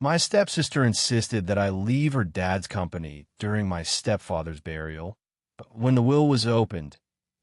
My stepsister insisted that I leave her dad's company during my stepfather's burial, but when the will was opened,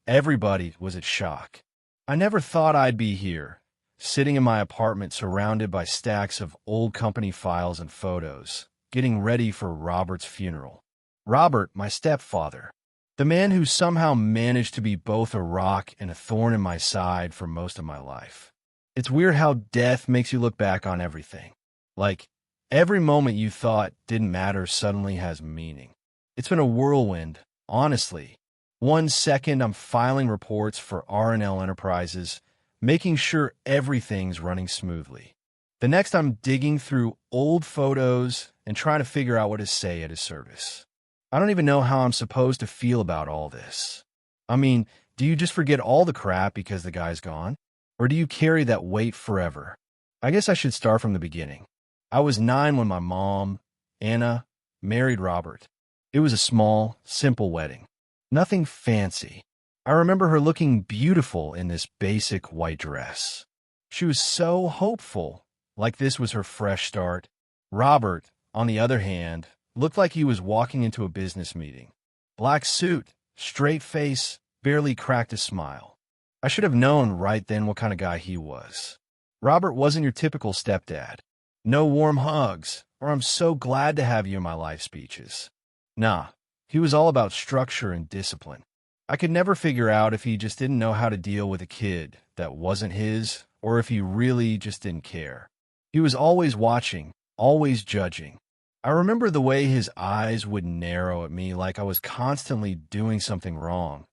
everybody was at shock. I never thought I'd be here, sitting in my apartment surrounded by stacks of old company files and photos, getting ready for Robert's funeral. Robert, my stepfather, the man who somehow managed to be both a rock and a thorn in my side for most of my life. It's weird how death makes you look back on everything. Like, every moment you thought didn't matter suddenly has meaning. It's been a whirlwind, honestly. One second I'm filing reports for R&L Enterprises, making sure everything's running smoothly. The next I'm digging through old photos and trying to figure out what to say at his service. I don't even know how I'm supposed to feel about all this. I mean, do you just forget all the crap because the guy's gone? Or do you carry that weight forever? I guess I should start from the beginning. I was 9 when my mom, Anna, married Robert. It was a small, simple wedding. Nothing fancy. I remember her looking beautiful in this basic white dress. She was so hopeful, like this was her fresh start. Robert, on the other hand, looked like he was walking into a business meeting. Black suit, straight face, barely cracked a smile. I should have known right then what kind of guy he was. Robert wasn't your typical stepdad. No warm hugs, or I'm so glad to have you in my life speeches. Nah, he was all about structure and discipline. I could never figure out if he just didn't know how to deal with a kid that wasn't his, or if he really just didn't care. He was always watching, always judging. I remember the way his eyes would narrow at me like I was constantly doing something wrong,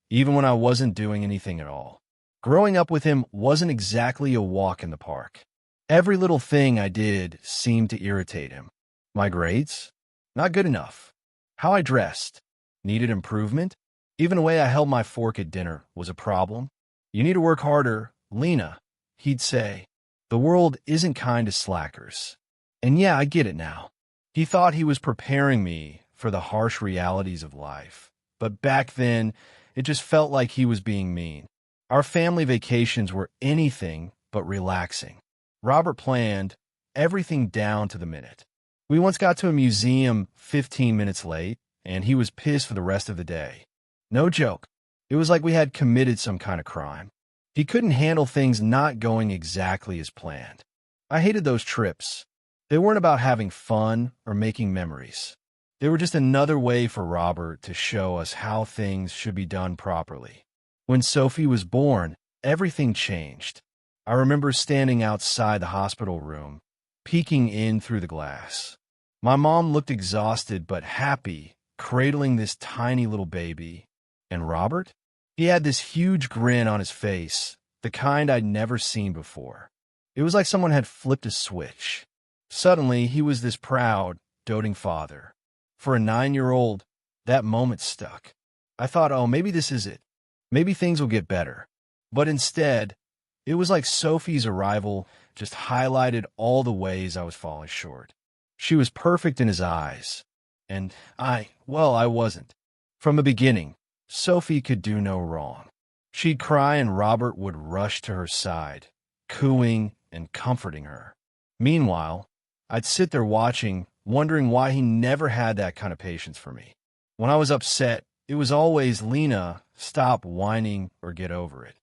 even when I wasn't doing anything at all. Growing up with him wasn't exactly a walk in the park. Every little thing I did seemed to irritate him. My grades? Not good enough. How I dressed? Needed improvement? Even the way I held my fork at dinner was a problem. You need to work harder, Lena, he'd say. The world isn't kind to slackers. And yeah, I get it now. He thought he was preparing me for the harsh realities of life. But back then, it just felt like he was being mean. Our family vacations were anything but relaxing. Robert planned everything down to the minute. We once got to a museum 15 minutes late, and he was pissed for the rest of the day. No joke. It was like we had committed some kind of crime. He couldn't handle things not going exactly as planned. I hated those trips. They weren't about having fun or making memories. They were just another way for Robert to show us how things should be done properly. When Sophie was born, everything changed. I remember standing outside the hospital room, peeking in through the glass. My mom looked exhausted but happy, cradling this tiny little baby. And Robert? He had this huge grin on his face, the kind I'd never seen before. It was like someone had flipped a switch. Suddenly, he was this proud, doting father. For a 9-year-old, that moment stuck. I thought, oh, maybe this is it. Maybe things will get better. But instead, it was like Sophie's arrival just highlighted all the ways I was falling short. She was perfect in his eyes. And I wasn't. From the beginning, Sophie could do no wrong. She'd cry and Robert would rush to her side, cooing and comforting her. Meanwhile, I'd sit there watching, wondering why he never had that kind of patience for me. When I was upset, it was always, Lena, stop whining or get over it.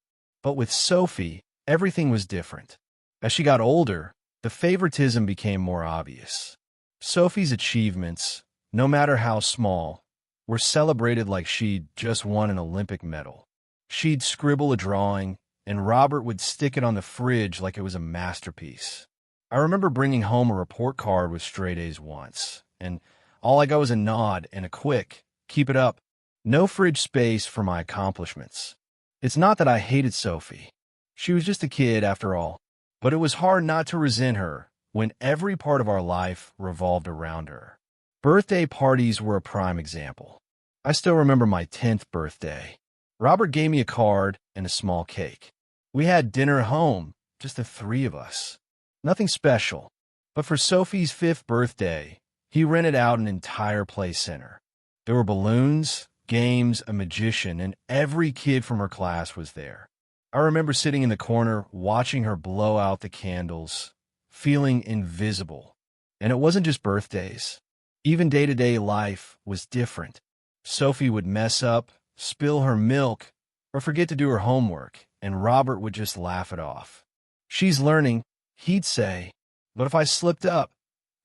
But with Sophie, everything was different. As she got older, the favoritism became more obvious. Sophie's achievements, no matter how small, were celebrated like she'd just won an Olympic medal. She'd scribble a drawing, and Robert would stick it on the fridge like it was a masterpiece. I remember bringing home a report card with straight A's once, and all I got was a nod and a quick, keep it up. No fridge space for my accomplishments. It's not that I hated Sophie. She was just a kid after all, but it was hard not to resent her when every part of our life revolved around her. Birthday parties were a prime example. I still remember my 10th birthday. Robert gave me a card and a small cake. We had dinner at home, just the 3 of us. Nothing special, but for Sophie's 5th birthday, he rented out an entire play center. There were balloons, games, a magician, and every kid from her class was there. I remember sitting in the corner, watching her blow out the candles, feeling invisible. And it wasn't just birthdays. Even day-to-day life was different. Sophie would mess up, spill her milk, or forget to do her homework, and Robert would just laugh it off. "She's learning," he'd say, but if I slipped up,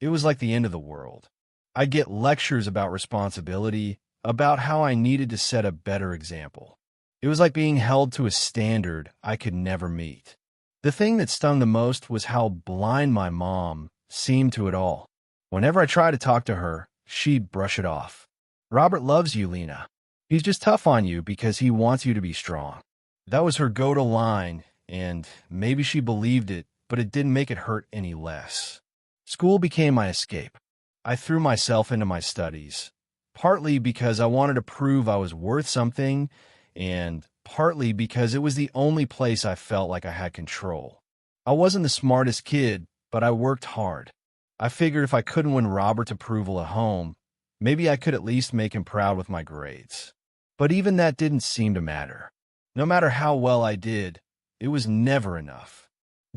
it was like the end of the world. I'd get lectures about responsibility, about how I needed to set a better example. It was like being held to a standard I could never meet. The thing that stung the most was how blind my mom seemed to it all. Whenever I tried to talk to her, she'd brush it off. "Robert loves you, Lena. He's just tough on you because he wants you to be strong." That was her go-to line, and maybe she believed it, but it didn't make it hurt any less. School became my escape. I threw myself into my studies, partly because I wanted to prove I was worth something, and partly because it was the only place I felt like I had control. I wasn't the smartest kid, but I worked hard. I figured if I couldn't win Robert's approval at home, maybe I could at least make him proud with my grades. But even that didn't seem to matter. No matter how well I did, it was never enough.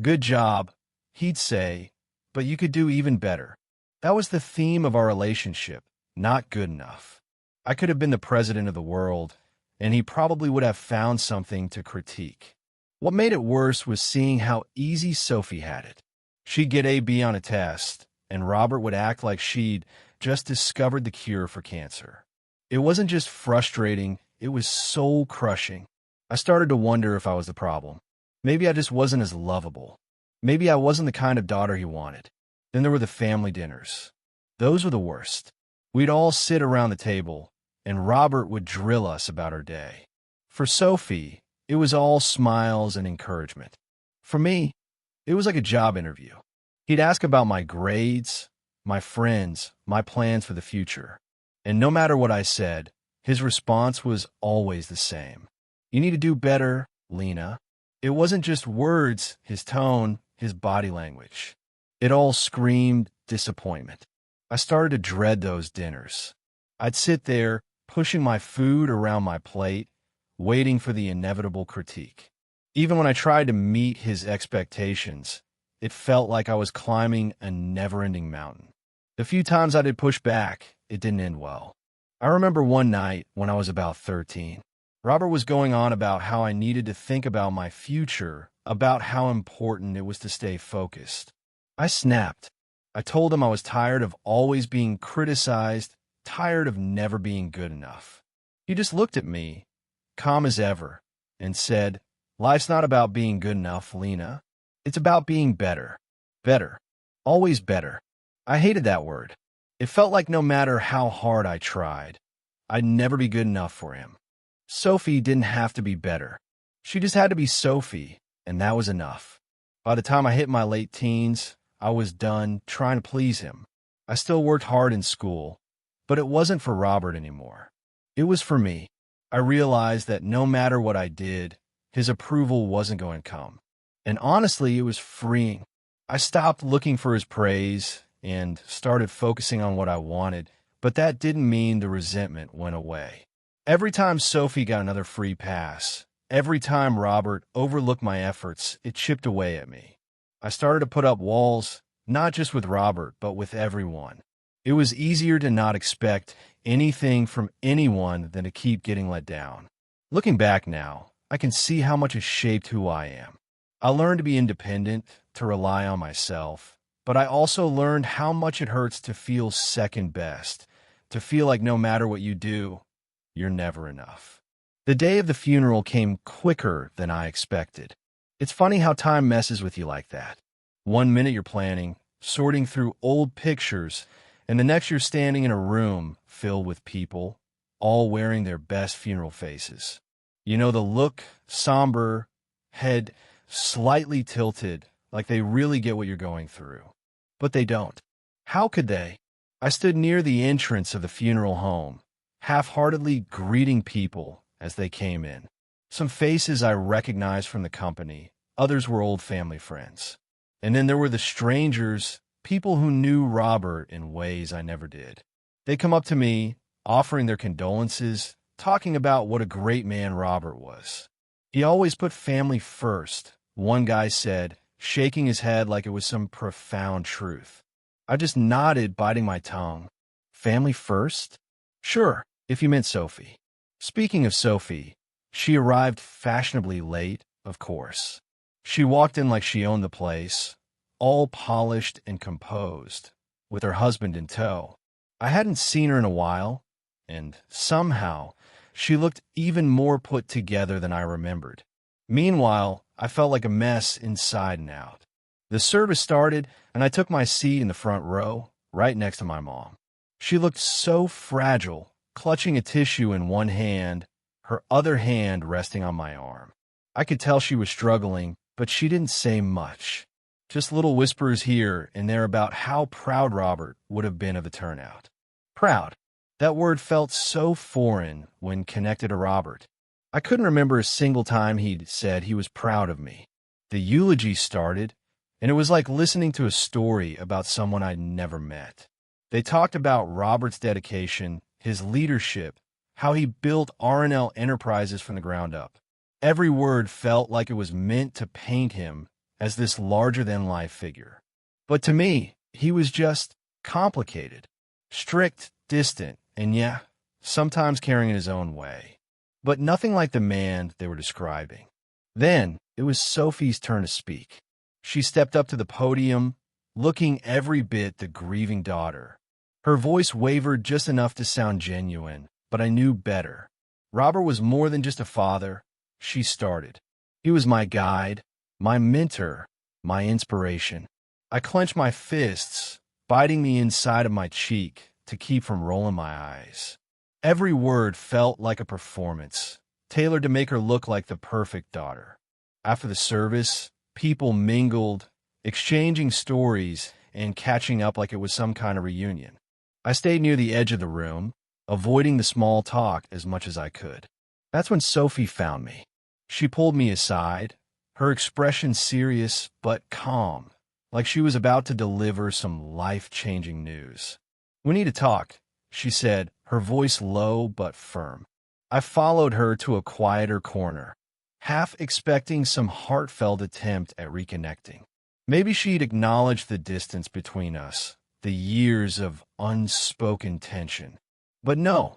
"Good job," he'd say, "but you could do even better." That was the theme of our relationship, not good enough. I could have been the president of the world, and he probably would have found something to critique. What made it worse was seeing how easy Sophie had it. She'd get a B on a test, and Robert would act like she'd just discovered the cure for cancer. It wasn't just frustrating, it was soul-crushing. I started to wonder if I was the problem. Maybe I just wasn't as lovable. Maybe I wasn't the kind of daughter he wanted. Then there were the family dinners. Those were the worst. We'd all sit around the table, and Robert would drill us about our day. For Sophie, it was all smiles and encouragement. For me, it was like a job interview. He'd ask about my grades, my friends, my plans for the future. And no matter what I said, his response was always the same. "You need to do better, Lena." It wasn't just words, his tone, his body language. It all screamed disappointment. I started to dread those dinners. I'd sit there, pushing my food around my plate, waiting for the inevitable critique. Even when I tried to meet his expectations, it felt like I was climbing a never-ending mountain. The few times I did push back, it didn't end well. I remember one night when I was about 13. Robert was going on about how I needed to think about my future, about how important it was to stay focused. I snapped. I told him I was tired of always being criticized, tired of never being good enough. He just looked at me, calm as ever, and said, "Life's not about being good enough, Lena. It's about being better. Better. Always better." I hated that word. It felt like no matter how hard I tried, I'd never be good enough for him. Sophie didn't have to be better. She just had to be Sophie, and that was enough. By the time I hit my late teens, I was done trying to please him. I still worked hard in school, but it wasn't for Robert anymore. It was for me. I realized that no matter what I did, his approval wasn't going to come. And honestly, it was freeing. I stopped looking for his praise and started focusing on what I wanted, but that didn't mean the resentment went away. Every time Sophie got another free pass, every time Robert overlooked my efforts, it chipped away at me. I started to put up walls, not just with Robert, but with everyone. It was easier to not expect anything from anyone than to keep getting let down. Looking back now, I can see how much it shaped who I am. I learned to be independent, to rely on myself, but I also learned how much it hurts to feel second best, to feel like no matter what you do, you're never enough. The day of the funeral came quicker than I expected. It's funny how time messes with you like that. One minute you're planning, sorting through old pictures, and the next you're standing in a room filled with people, all wearing their best funeral faces. You know, the look, somber, head slightly tilted, like they really get what you're going through. But they don't. How could they? I stood near the entrance of the funeral home, half-heartedly greeting people as they came in. Some faces I recognized from the company, others were old family friends. And then there were the strangers, people who knew Robert in ways I never did. They come up to me, offering their condolences, talking about what a great man Robert was. He always put family first, one guy said, shaking his head like it was some profound truth. I just nodded, biting my tongue. Family first? Sure, if you meant Sophie. Speaking of Sophie, she arrived fashionably late, of course. She walked in like she owned the place, all polished and composed, with her husband in tow. I hadn't seen her in a while, and somehow she looked even more put together than I remembered. Meanwhile, I felt like a mess inside and out. The service started, and I took my seat in the front row, right next to my mom. She looked so fragile, clutching a tissue in one hand, her other hand resting on my arm. I could tell she was struggling, but she didn't say much. Just little whispers here and there about how proud Robert would have been of the turnout. Proud. That word felt so foreign when connected to Robert. I couldn't remember a single time he'd said he was proud of me. The eulogy started, and it was like listening to a story about someone I'd never met. They talked about Robert's dedication, his leadership, how he built R&L Enterprises from the ground up. Every word felt like it was meant to paint him as this larger-than-life figure. But to me, he was just complicated, strict, distant, and yeah, sometimes carrying his own way. But nothing like the man they were describing. Then, it was Sophie's turn to speak. She stepped up to the podium, looking every bit the grieving daughter. Her voice wavered just enough to sound genuine, but I knew better. Robert was more than just a father, she started. He was my guide, my mentor, my inspiration. I clenched my fists, biting the inside of my cheek to keep from rolling my eyes. Every word felt like a performance, tailored to make her look like the perfect daughter. After the service, people mingled, exchanging stories and catching up like it was some kind of reunion. I stayed near the edge of the room, avoiding the small talk as much as I could. That's when Sophie found me. She pulled me aside, her expression serious but calm, like she was about to deliver some life-changing news. "We need to talk," she said, her voice low but firm. I followed her to a quieter corner, half expecting some heartfelt attempt at reconnecting. Maybe she'd acknowledge the distance between us, the years of unspoken tension. But no,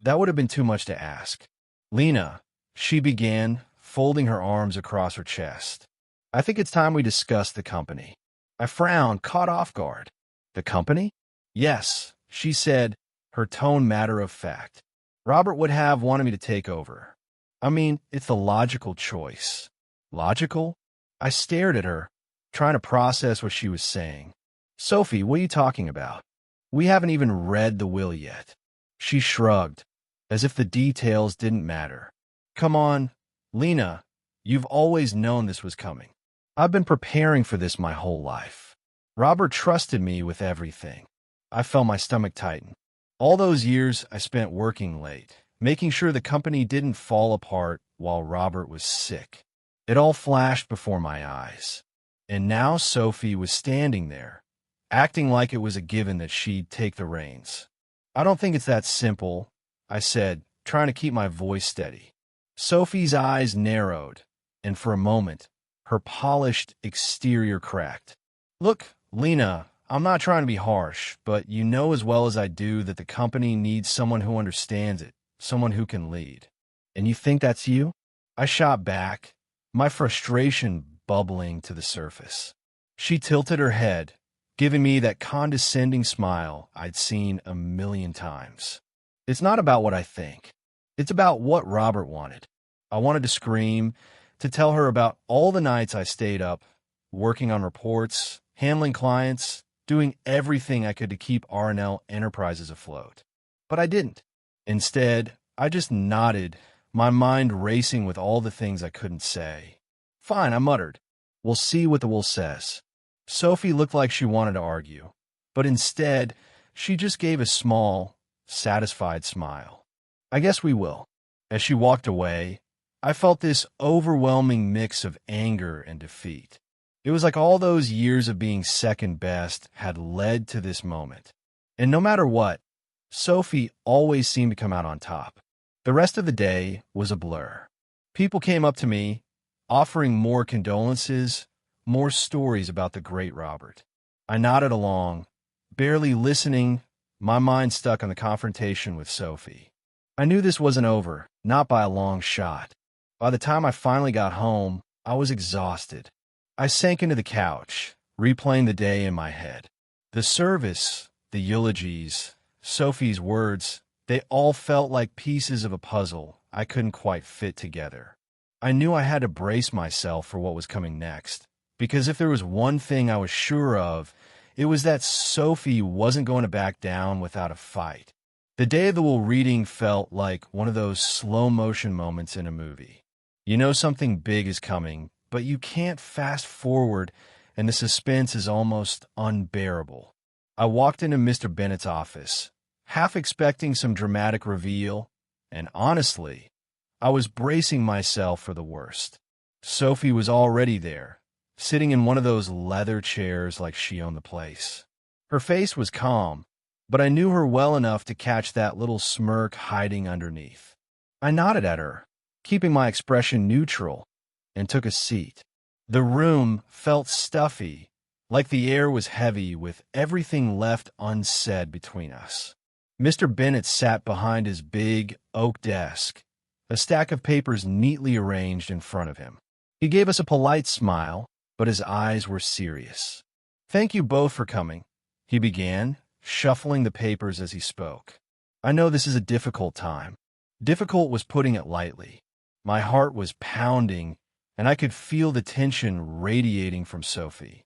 that would have been too much to ask. "Lena," she began, folding her arms across her chest. "I think it's time we discuss the company." I frowned, caught off guard. "The company?" "Yes," she said, her tone matter of fact. "Robert would have wanted me to take over. I mean, it's the logical choice." Logical? I stared at her, trying to process what she was saying. "Sophie, what are you talking about? We haven't even read the will yet." She shrugged, as if the details didn't matter. "Come on, Lena, you've always known this was coming. I've been preparing for this my whole life. Robert trusted me with everything." I felt my stomach tighten. All those years I spent working late, making sure the company didn't fall apart while Robert was sick. It all flashed before my eyes. And now Sophie was standing there, acting like it was a given that she'd take the reins. "I don't think it's that simple," I said, trying to keep my voice steady. Sophie's eyes narrowed, and for a moment, her polished exterior cracked. "Look, Lena, I'm not trying to be harsh, but you know as well as I do that the company needs someone who understands it, someone who can lead. And you think that's you?" I shot back, my frustration bubbling to the surface. She tilted her head, giving me that condescending smile I'd seen a million times. "It's not about what I think. It's about what Robert wanted." I wanted to scream, to tell her about all the nights I stayed up, working on reports, handling clients, doing everything I could to keep R&L Enterprises afloat. But I didn't. Instead, I just nodded, my mind racing with all the things I couldn't say. "Fine," I muttered. "We'll see what the will says." Sophie looked like she wanted to argue, but instead, she just gave a small, satisfied smile. "I guess we will." As she walked away, I felt this overwhelming mix of anger and defeat. It was like all those years of being second best had led to this moment. And no matter what, Sophie always seemed to come out on top. The rest of the day was a blur. People came up to me, offering more condolences, more stories about the great Robert. I nodded along, barely listening, my mind stuck on the confrontation with Sophie. I knew this wasn't over, not by a long shot. By the time I finally got home, I was exhausted. I sank into the couch, replaying the day in my head. The service, the eulogies, Sophie's words, they all felt like pieces of a puzzle I couldn't quite fit together. I knew I had to brace myself for what was coming next, because if there was one thing I was sure of, it was that Sophie wasn't going to back down without a fight. The day of the will reading felt like one of those slow-motion moments in a movie. You know something big is coming, but you can't fast forward, and the suspense is almost unbearable. I walked into Mr. Bennett's office, half expecting some dramatic reveal, and honestly, I was bracing myself for the worst. Sophie was already there, sitting in one of those leather chairs like she owned the place. Her face was calm, but I knew her well enough to catch that little smirk hiding underneath. I nodded at her, keeping my expression neutral, and took a seat. The room felt stuffy, like the air was heavy with everything left unsaid between us. Mr. Bennett sat behind his big oak desk, a stack of papers neatly arranged in front of him. He gave us a polite smile, but his eyes were serious. "Thank you both for coming," he began, shuffling the papers as he spoke. "I know this is a difficult time." Difficult was putting it lightly. My heart was pounding, and I could feel the tension radiating from Sophie.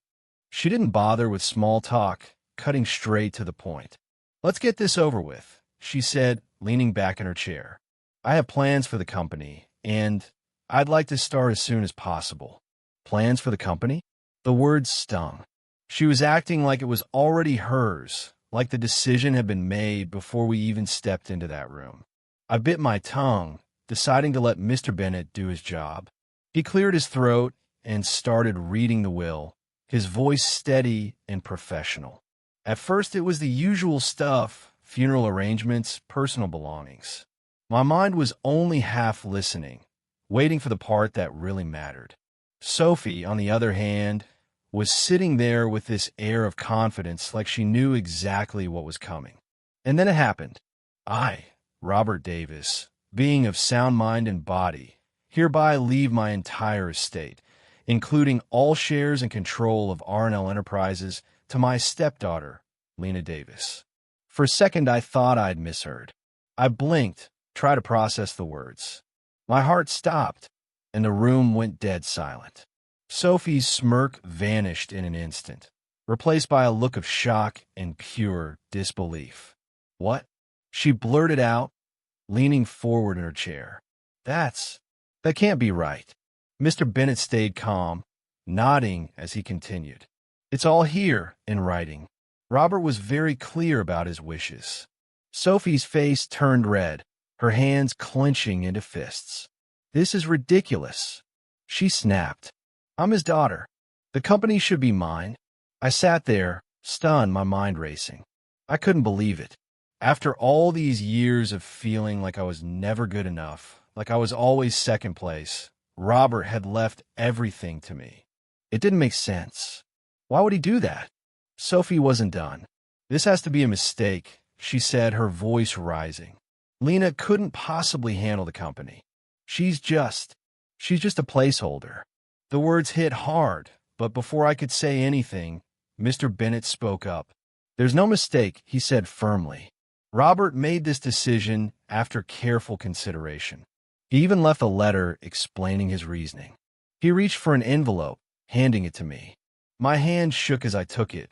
She didn't bother with small talk, cutting straight to the point. "Let's get this over with," she said, leaning back in her chair. "I have plans for the company, and I'd like to start as soon as possible." Plans for the company? The words stung. She was acting like it was already hers, like the decision had been made before we even stepped into that room. I bit my tongue, deciding to let Mr. Bennett do his job. He cleared his throat and started reading the will, his voice steady and professional. At first it was the usual stuff, funeral arrangements, personal belongings. My mind was only half listening, waiting for the part that really mattered. Sophie, on the other hand, was sitting there with this air of confidence like she knew exactly what was coming. And then it happened. I, Robert Davis, being of sound mind and body, hereby leave my entire estate, including all shares and control of R&L Enterprises, to my stepdaughter, Lena Davis. For a second, I thought I'd misheard. I blinked, tried to process the words. My heart stopped, and the room went dead silent. Sophie's smirk vanished in an instant, replaced by a look of shock and pure disbelief. "What?" she blurted out, leaning forward in her chair. That can't be right." Mr. Bennett stayed calm, nodding as he continued. "It's all here, in writing." Robert was very clear about his wishes. Sophie's face turned red, her hands clenching into fists. "This is ridiculous," she snapped. "I'm his daughter. The company should be mine." I sat there, stunned, my mind racing. I couldn't believe it. After all these years of feeling like I was never good enough, like I was always second place, Robert had left everything to me. It didn't make sense. Why would he do that? Sophie wasn't done. "This has to be a mistake," she said, her voice rising. "Lena couldn't possibly handle the company. She's just a placeholder." The words hit hard, but before I could say anything, Mr. Bennett spoke up. "There's no mistake," he said firmly. "Robert made this decision after careful consideration." He even left a letter explaining his reasoning. He reached for an envelope, handing it to me. My hand shook as I took it,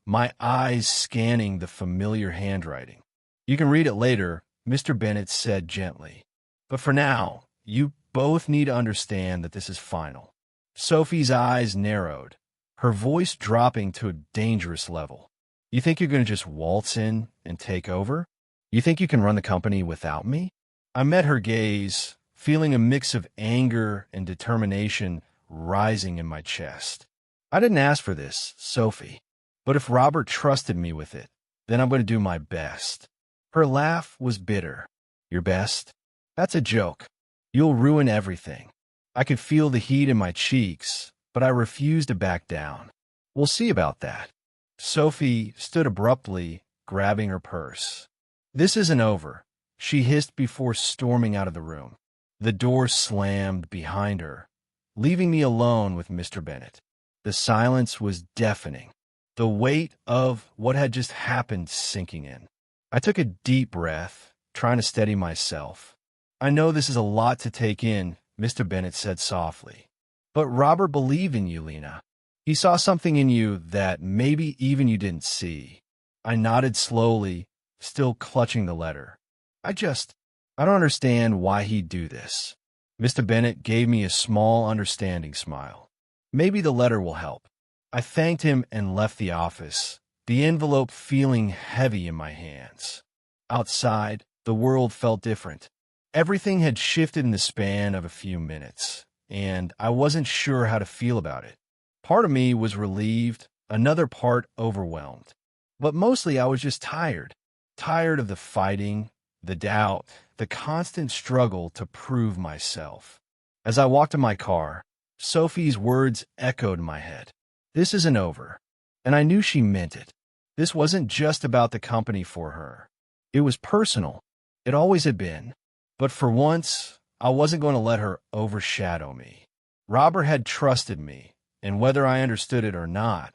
my eyes scanning the familiar handwriting. "You can read it later," Mr. Bennett said gently. "But for now, you both need to understand that this is final." Sophie's eyes narrowed, her voice dropping to a dangerous level. "You think you're going to just waltz in and take over? You think you can run the company without me?" I met her gaze, feeling a mix of anger and determination rising in my chest. "I didn't ask for this, Sophie, but if Robert trusted me with it, then I'm going to do my best." Her laugh was bitter. "Your best? That's a joke. You'll ruin everything." I could feel the heat in my cheeks, but I refused to back down. "We'll see about that." Sophie stood abruptly, grabbing her purse. "This isn't over," she hissed before storming out of the room. The door slammed behind her, leaving me alone with Mr. Bennet. The silence was deafening, the weight of what had just happened sinking in. I took a deep breath, trying to steady myself. "I know this is a lot to take in," Mr. Bennet said softly. "But Robert believed in you, Lena. He saw something in you that maybe even you didn't see." I nodded slowly, still clutching the letter. I don't understand why he'd do this." Mr. Bennet gave me a small, understanding smile. "Maybe the letter will help." I thanked him and left the office, the envelope feeling heavy in my hands. Outside, the world felt different. Everything had shifted in the span of a few minutes, and I wasn't sure how to feel about it. Part of me was relieved, another part overwhelmed. But mostly I was just tired. Tired of the fighting, the doubt, the constant struggle to prove myself. As I walked to my car, Sophie's words echoed in my head. "This isn't over." And I knew she meant it. This wasn't just about the company for her. It was personal. It always had been. But for once, I wasn't going to let her overshadow me. Robert had trusted me, and whether I understood it or not,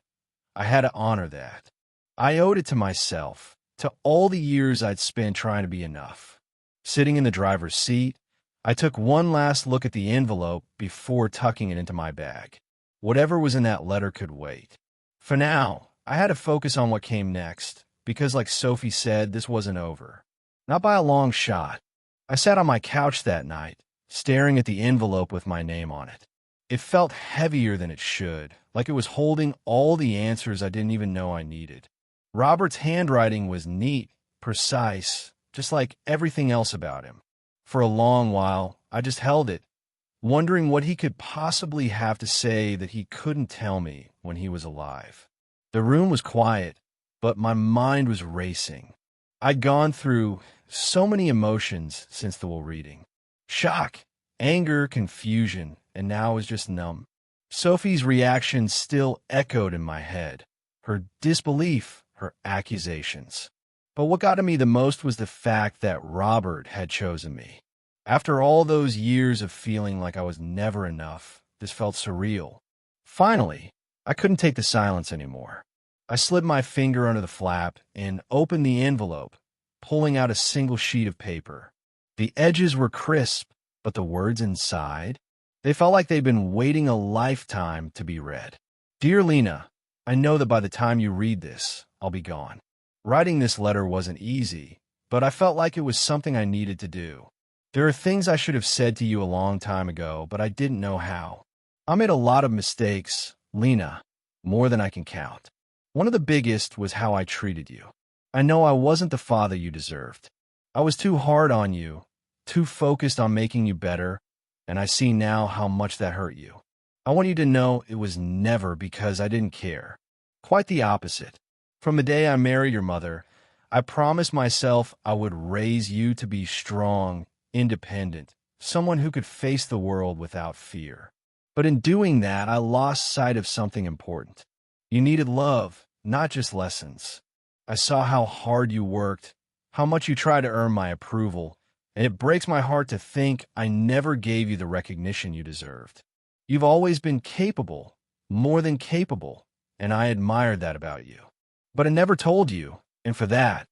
I had to honor that. I owed it to myself, to all the years I'd spent trying to be enough. Sitting in the driver's seat, I took one last look at the envelope before tucking it into my bag. Whatever was in that letter could wait. For now, I had to focus on what came next, because like Sophie said, this wasn't over. Not by a long shot. I sat on my couch that night, staring at the envelope with my name on it. It felt heavier than it should, like it was holding all the answers I didn't even know I needed. Robert's handwriting was neat, precise, just like everything else about him. For a long while, I just held it, wondering what he could possibly have to say that he couldn't tell me when he was alive. The room was quiet, but my mind was racing. I'd gone through so many emotions since the will reading. Shock, anger, confusion, and now I was just numb. Sophie's reaction still echoed in my head. Her disbelief, her accusations. But what got to me the most was the fact that Robert had chosen me. After all those years of feeling like I was never enough, this felt surreal. Finally, I couldn't take the silence anymore. I slid my finger under the flap and opened the envelope, pulling out a single sheet of paper. The edges were crisp, but the words inside, they felt like they'd been waiting a lifetime to be read. "Dear Lena, I know that by the time you read this, I'll be gone. Writing this letter wasn't easy, but I felt like it was something I needed to do. There are things I should have said to you a long time ago, but I didn't know how. I made a lot of mistakes, Lena, more than I can count. One of the biggest was how I treated you. I know I wasn't the father you deserved. I was too hard on you, too focused on making you better, and I see now how much that hurt you. I want you to know it was never because I didn't care. Quite the opposite. From the day I married your mother, I promised myself I would raise you to be strong, independent, someone who could face the world without fear. But in doing that, I lost sight of something important. You needed love, not just lessons. I saw how hard you worked, how much you tried to earn my approval, and it breaks my heart to think I never gave you the recognition you deserved. You've always been capable, more than capable, and I admired that about you. But I never told you, and for that,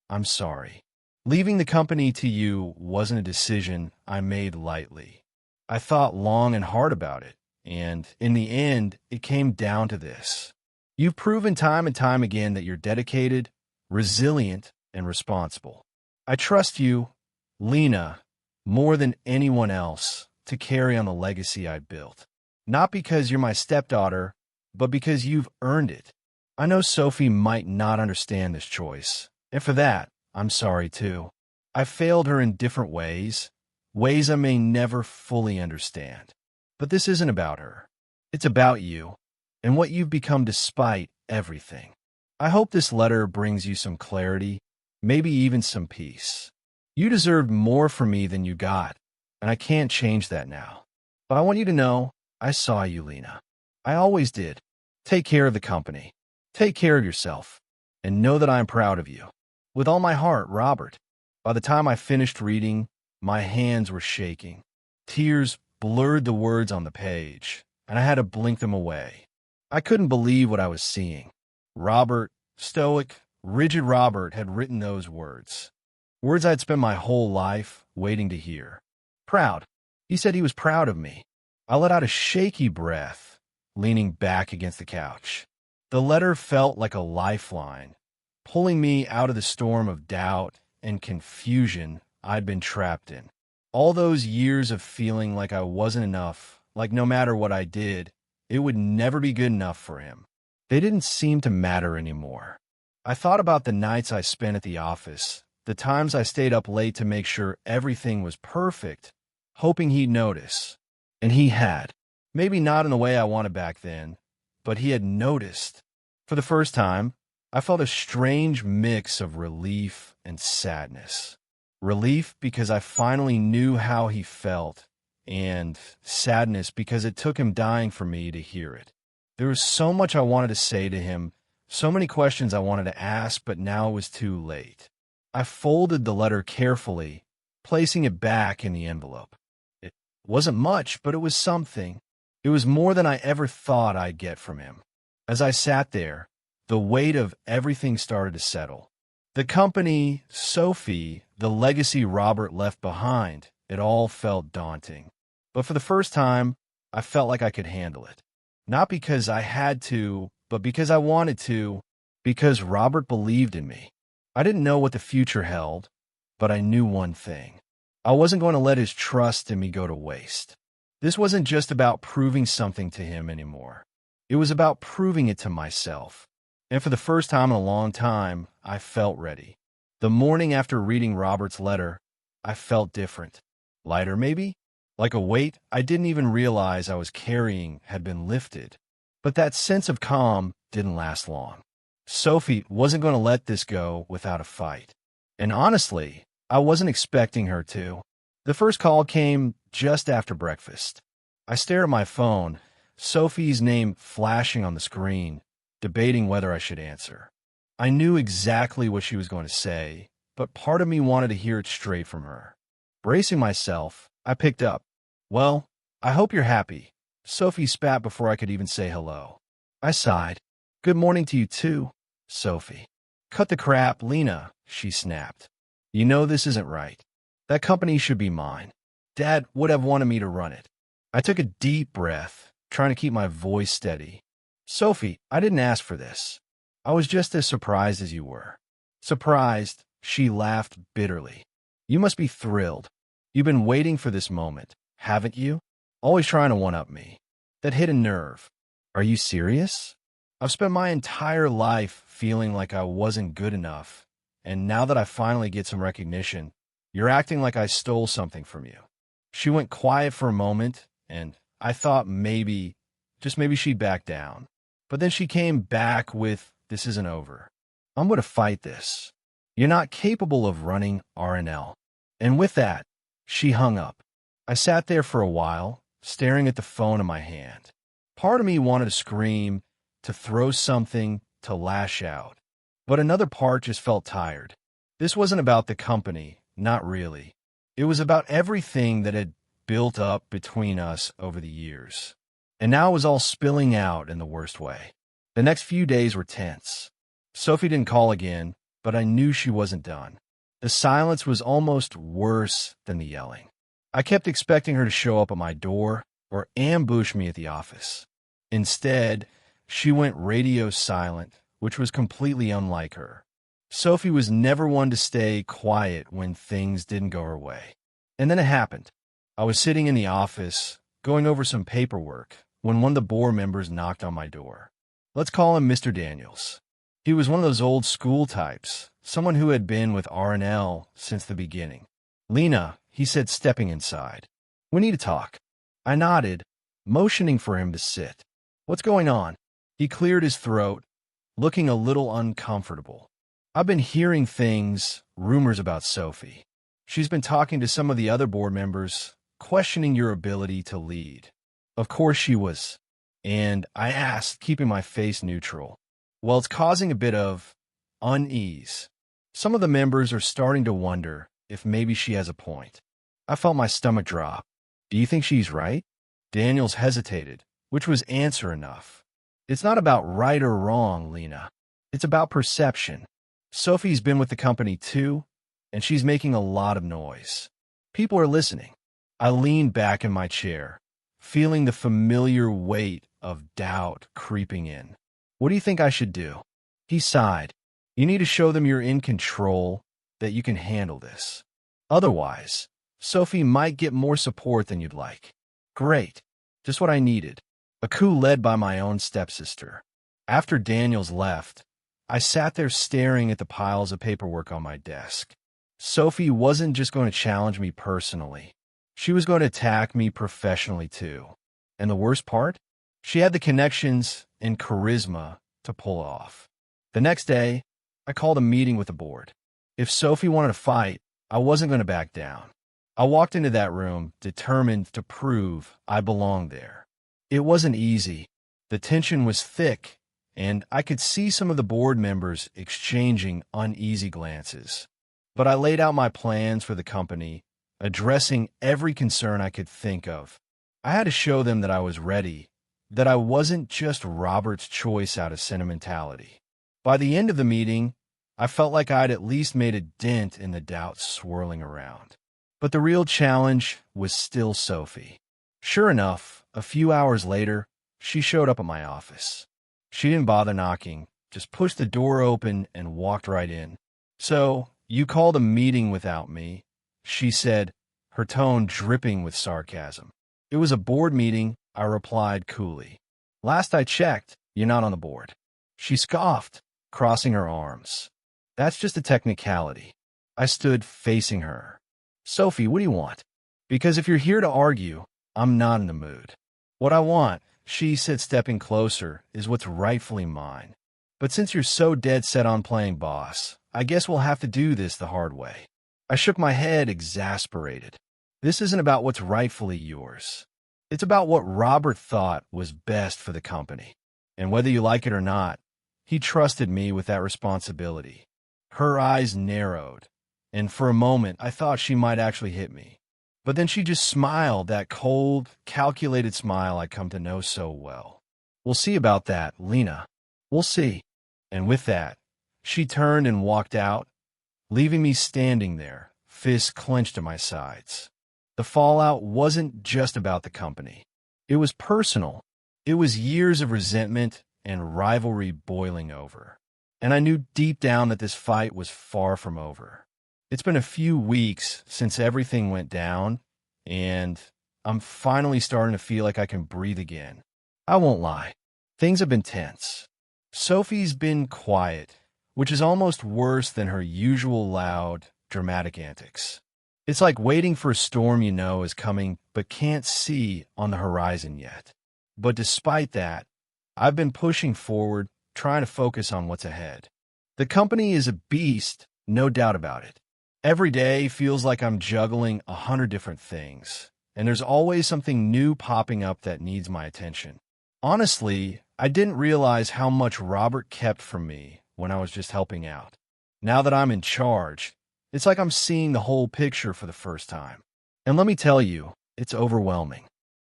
I'm sorry. Leaving the company to you wasn't a decision I made lightly. I thought long and hard about it, and in the end, it came down to this. You've proven time and time again that you're dedicated, resilient, and responsible. I trust you, Lena, more than anyone else, to carry on the legacy I built. Not because you're my stepdaughter, but because you've earned it. I know Sophie might not understand this choice, and for that, I'm sorry too. I failed her in different ways, ways I may never fully understand. But this isn't about her. It's about you, and what you've become despite everything. I hope this letter brings you some clarity, maybe even some peace. You deserved more from me than you got, and I can't change that now. But I want you to know I saw you, Lena. I always did. Take care of the company. Take care of yourself, and know that I am proud of you. With all my heart, Robert. By the time I finished reading, my hands were shaking. Tears blurred the words on the page, and I had to blink them away. I couldn't believe what I was seeing. Robert, stoic, rigid Robert, had written those words. Words I'd spent my whole life waiting to hear. Proud. He said he was proud of me. I let out a shaky breath, leaning back against the couch. The letter felt like a lifeline, pulling me out of the storm of doubt and confusion I'd been trapped in. All those years of feeling like I wasn't enough, like no matter what I did, it would never be good enough for him. They didn't seem to matter anymore. I thought about the nights I spent at the office, the times I stayed up late to make sure everything was perfect, hoping he'd notice. And he had. Maybe not in the way I wanted back then, but he had noticed. For the first time, I felt a strange mix of relief and sadness. Relief because I finally knew how he felt, and sadness because it took him dying for me to hear it. There was so much I wanted to say to him, so many questions I wanted to ask, but now it was too late. I folded the letter carefully, placing it back in the envelope. It wasn't much, but it was something. It was more than I ever thought I'd get from him. As I sat there, the weight of everything started to settle. The company, Sophie, the legacy Robert left behind, it all felt daunting. But for the first time, I felt like I could handle it. Not because I had to, but because I wanted to, because Robert believed in me. I didn't know what the future held, but I knew one thing. I wasn't going to let his trust in me go to waste. This wasn't just about proving something to him anymore. It was about proving it to myself. And for the first time in a long time, I felt ready. The morning after reading Robert's letter, I felt different. Lighter, maybe? Like a weight I didn't even realize I was carrying had been lifted. But that sense of calm didn't last long. Sophie wasn't going to let this go without a fight. And honestly, I wasn't expecting her to. The first call came just after breakfast. I stared at my phone, Sophie's name flashing on the screen, debating whether I should answer. I knew exactly what she was going to say, but part of me wanted to hear it straight from her. Bracing myself, I picked up. Well, I hope you're happy. Sophie spat before I could even say hello. I sighed. Good morning to you too, Sophie. Cut the crap, Lena, she snapped. You know this isn't right. That company should be mine. Dad would have wanted me to run it. I took a deep breath, trying to keep my voice steady. Sophie, I didn't ask for this. I was just as surprised as you were. Surprised, she laughed bitterly. You must be thrilled. You've been waiting for this moment, haven't you? Always trying to one-up me. That hit a nerve. Are you serious? I've spent my entire life feeling like I wasn't good enough, and now that I finally get some recognition, you're acting like I stole something from you. She went quiet for a moment, and I thought maybe, just maybe she'd back down. But then she came back with, this isn't over. I'm going to fight this. You're not capable of running R&L. And with that, she hung up. I sat there for a while, staring at the phone in my hand. Part of me wanted to scream, to throw something, to lash out. But another part just felt tired. This wasn't about the company, not really. It was about everything that had built up between us over the years. And now it was all spilling out in the worst way. The next few days were tense. Sophie didn't call again, but I knew she wasn't done. The silence was almost worse than the yelling. I kept expecting her to show up at my door or ambush me at the office. Instead, she went radio silent, which was completely unlike her. Sophie was never one to stay quiet when things didn't go her way. And then it happened. I was sitting in the office, going over some paperwork, when one of the board members knocked on my door. Let's call him Mr. Daniels. He was one of those old school types, someone who had been with R&L since the beginning. Lena, he said, stepping inside. We need to talk. I nodded, motioning for him to sit. What's going on? He cleared his throat, looking a little uncomfortable. I've been hearing things, rumors about Sophie. She's been talking to some of the other board members, questioning your ability to lead. Of course she was. And I asked, keeping my face neutral, Well, it's causing a bit of unease. Some of the members are starting to wonder if maybe she has a point. I felt my stomach drop. Do you think she's right? Daniels hesitated, which was answer enough. It's not about right or wrong, Lena. It's about perception. Sophie's been with the company too, and she's making a lot of noise. People are listening. I leaned back in my chair, feeling the familiar weight of doubt creeping in. What do you think I should do? He sighed. You need to show them you're in control, that you can handle this. Otherwise, Sophie might get more support than you'd like. Great. Just what I needed. A coup led by my own stepsister. After Daniels left, I sat there staring at the piles of paperwork on my desk. Sophie wasn't just going to challenge me personally. She was going to attack me professionally too. And the worst part? She had the connections and charisma to pull off. The next day, I called a meeting with the board. If Sophie wanted to fight, I wasn't going to back down. I walked into that room determined to prove I belonged there. It wasn't easy. The tension was thick, and I could see some of the board members exchanging uneasy glances. But I laid out my plans for the company, addressing every concern I could think of. I had to show them that I was ready, that I wasn't just Robert's choice out of sentimentality. By the end of the meeting, I felt like I'd at least made a dent in the doubts swirling around. But the real challenge was still Sophie. Sure enough, a few hours later, she showed up at my office. She didn't bother knocking, just pushed the door open and walked right in. So, you called a meeting without me, she said, her tone dripping with sarcasm. It was a board meeting, I replied coolly. Last I checked, you're not on the board. She scoffed, crossing her arms. That's just a technicality. I stood facing her. Sophie, what do you want? Because if you're here to argue, I'm not in the mood. What I want, she said stepping closer, is what's rightfully mine. But since you're so dead set on playing boss, I guess we'll have to do this the hard way. I shook my head, exasperated. This isn't about what's rightfully yours. It's about what Robert thought was best for the company. And whether you like it or not, he trusted me with that responsibility. Her eyes narrowed, and for a moment I thought she might actually hit me. But then she just smiled, that cold, calculated smile I come to know so well. We'll see about that, Lena. We'll see. And with that, she turned and walked out, leaving me standing there, fists clenched at my sides. The fallout wasn't just about the company. It was personal. It was years of resentment and rivalry boiling over. And I knew deep down that this fight was far from over. It's been a few weeks since everything went down, and I'm finally starting to feel like I can breathe again. I won't lie. Things have been tense. Sophie's been quiet, which is almost worse than her usual loud, dramatic antics. It's like waiting for a storm you know is coming but can't see on the horizon yet. But despite that, I've been pushing forward, trying to focus on what's ahead. The company is a beast, no doubt about it. Every day feels like I'm juggling 100 different things, and there's always something new popping up that needs my attention. Honestly, I didn't realize how much Robert kept from me when I was just helping out. Now that I'm in charge, it's like I'm seeing the whole picture for the first time. And let me tell you, it's overwhelming.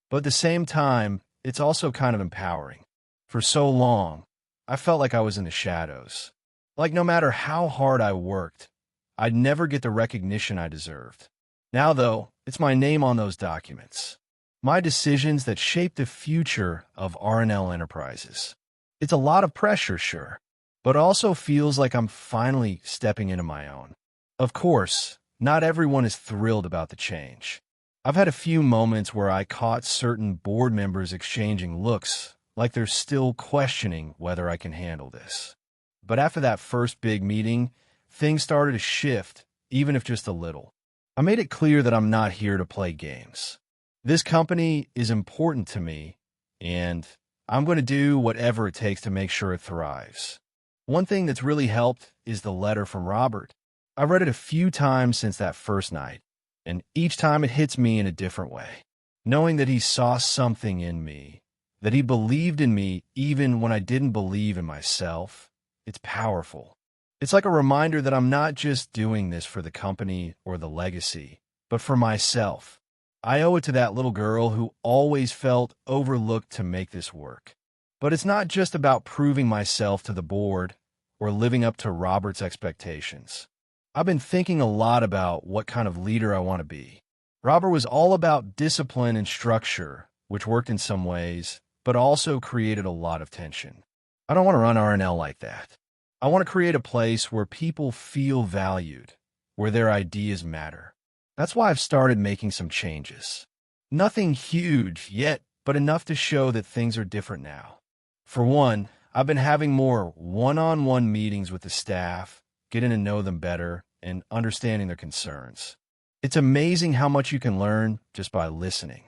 But at the same time, it's also kind of empowering. For so long, I felt like I was in the shadows. Like no matter how hard I worked, I'd never get the recognition I deserved. Now, though, it's my name on those documents. My decisions that shape the future of R&L Enterprises. It's a lot of pressure, sure, but also feels like I'm finally stepping into my own. Of course, not everyone is thrilled about the change. I've had a few moments where I caught certain board members exchanging looks, like they're still questioning whether I can handle this. But after that first big meeting, things started to shift, even if just a little. I made it clear that I'm not here to play games. This company is important to me, and I'm going to do whatever it takes to make sure it thrives. One thing that's really helped is the letter from Robert. I've read it a few times since that first night, and each time it hits me in a different way. Knowing that he saw something in me, that he believed in me even when I didn't believe in myself, it's powerful. It's like a reminder that I'm not just doing this for the company or the legacy, but for myself. I owe it to that little girl who always felt overlooked to make this work. But it's not just about proving myself to the board or living up to Robert's expectations. I've been thinking a lot about what kind of leader I want to be. Robert was all about discipline and structure, which worked in some ways, but also created a lot of tension. I don't want to run R&L like that. I want to create a place where people feel valued, where their ideas matter. That's why I've started making some changes. Nothing huge yet, but enough to show that things are different now. For one, I've been having more one-on-one meetings with the staff, getting to know them better, and understanding their concerns. It's amazing how much you can learn just by listening.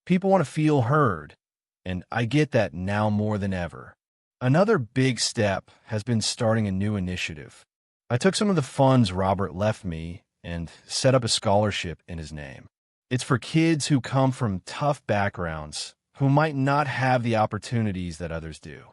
People want to feel heard, and I get that now more than ever. Another big step has been starting a new initiative. I took some of the funds Robert left me and set up a scholarship in his name. It's for kids who come from tough backgrounds, who might not have the opportunities that others do.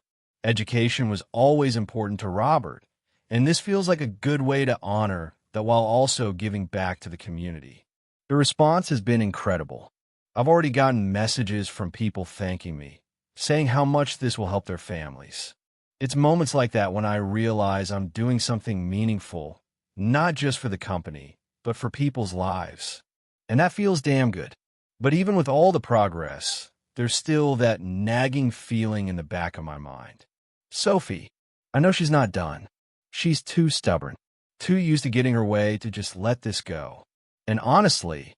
Education was always important to Robert, and this feels like a good way to honor that while also giving back to the community. The response has been incredible. I've already gotten messages from people thanking me, saying how much this will help their families. It's moments like that when I realize I'm doing something meaningful, not just for the company, but for people's lives. And that feels damn good. But even with all the progress, there's still that nagging feeling in the back of my mind. Sophie, I know she's not done. She's too stubborn, too used to getting her way to just let this go. And honestly,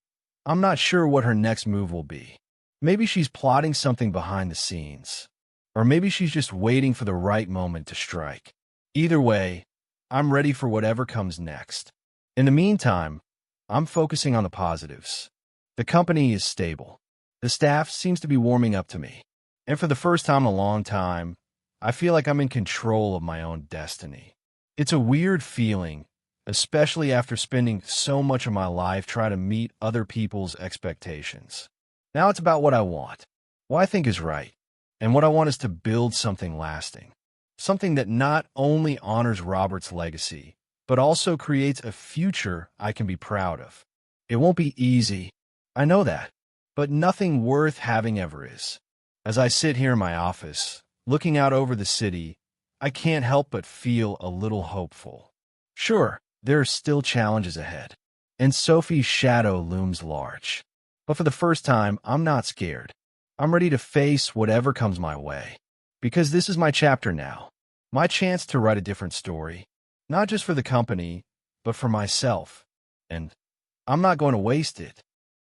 I'm not sure what her next move will be. Maybe she's plotting something behind the scenes. Or maybe she's just waiting for the right moment to strike. Either way, I'm ready for whatever comes next. In the meantime, I'm focusing on the positives. The company is stable. The staff seems to be warming up to me. And for the first time in a long time, I feel like I'm in control of my own destiny. It's a weird feeling, especially after spending so much of my life trying to meet other people's expectations. Now it's about what I want, what I think is right, and what I want is to build something lasting. Something that not only honors Robert's legacy, but also creates a future I can be proud of. It won't be easy, I know that, but nothing worth having ever is. As I sit here in my office, looking out over the city, I can't help but feel a little hopeful. Sure, there are still challenges ahead, and Sophie's shadow looms large. But for the first time, I'm not scared. I'm ready to face whatever comes my way. Because this is my chapter now. My chance to write a different story. Not just for the company, but for myself. And I'm not going to waste it.